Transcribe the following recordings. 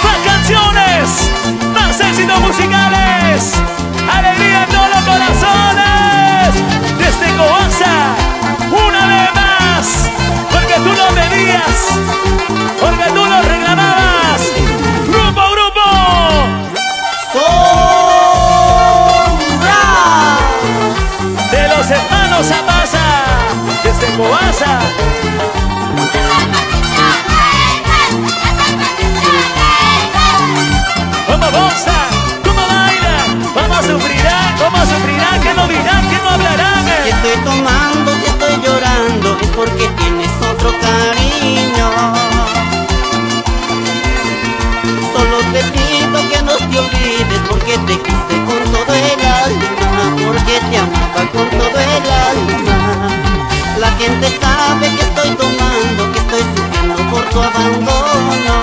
Más canciones, más éxitos musicales, alegría en todos los corazones. Desde Coaza, una vez más, porque tú lo pedías, porque tú lo reclamabas. Grupo, grupo. De los hermanos Zapasa, desde Coaza. ¿Cómo goza? ¿Cómo baila? ¿Cómo sufrirán? ¿Qué no dirán? ¿Qué no hablarán? Si estoy tomando, si estoy llorando, es porque tienes otro cariño. Solo te pido que no te olvides, porque te quise con todo el alma, porque te amaba con todo el alma. La gente sabe que estoy tomando, que estoy sufriendo por tu abandono,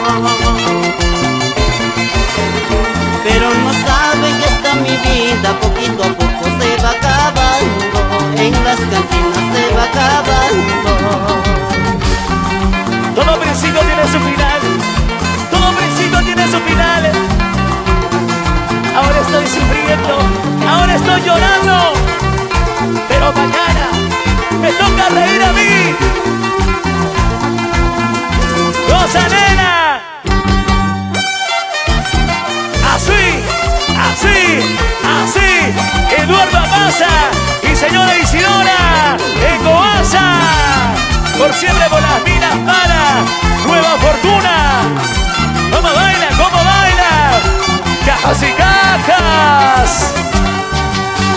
pero no saben que esta mi vida poquito a poco se va acabando, en las cantinas se va acabando. Todo principio tiene su final, todo principio tiene su final. Ahora estoy sufriendo, ahora estoy llorando, pero mañana me toca reír a mí. ¡Goza, nena! Así, Eduardo Zapasa y señora Isidora en Coaza, por siempre por las minas para Nueva Fortuna. ¿Cómo baila? ¿Cómo baila? ¡Cajas y cajas!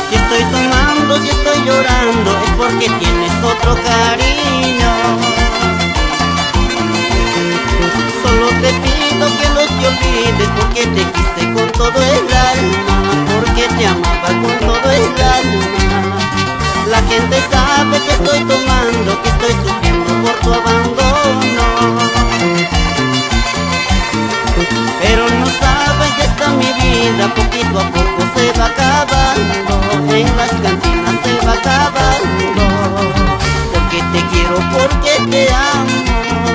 Si estoy tomando, si estoy llorando, es porque tienes otro cariño. Solo te pido que no te olvides, porque te quise con todo el alma, porque te amaba con todo el alma. La gente sabe que estoy tomando, que estoy sufriendo por tu abandono, pero no saben que esta mi vida poquito a poco se va acabando, en las cantinas se va acabando. Porque te quiero, porque te amo,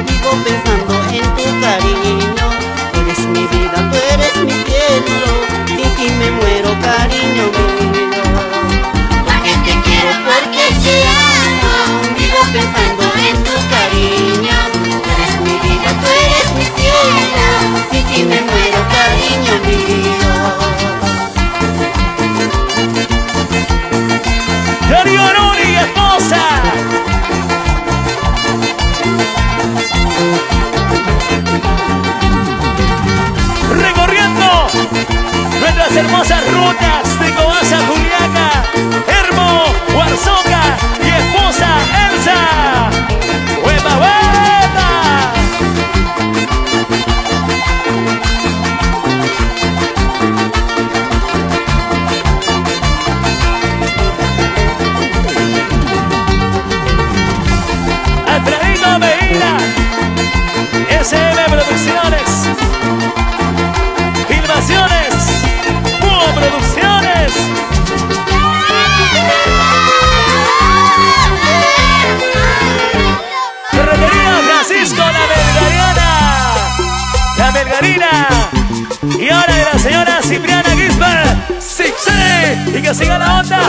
vivo pensando en tu cariño. Tú eres mi vida, tú eres mi cielo, sin ti me muero, cariño mío. Porque te quiero, porque te amo, vivo pensando en tu cariño. Tú eres mi vida, tú eres mi cielo, sin ti me muero, cariño mío. Darío Aroni, esposa. Recorriendo nuestras hermosas rutas de Coaza, Juliaca, Hermo, Huarzoca y esposa Elsa. ¡Hueva, hueva! Alfredito Medina, SM Producciones, Filmaciones, Búho Producciones. Ferretería Francisco La Melgarina. Y ahora de la señora Cipriana Gisbert. Sí, sí. Y que siga la onda.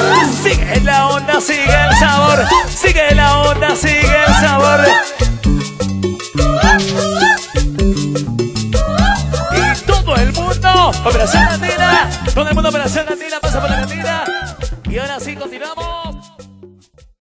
Sigue la onda, sigue el sabor. Sigue la onda, sigue el sabor. Y todo el mundo, Operación Latina. Todo el mundo, Operación Latina, pasa por la cantina. Y ahora sí, continuamos.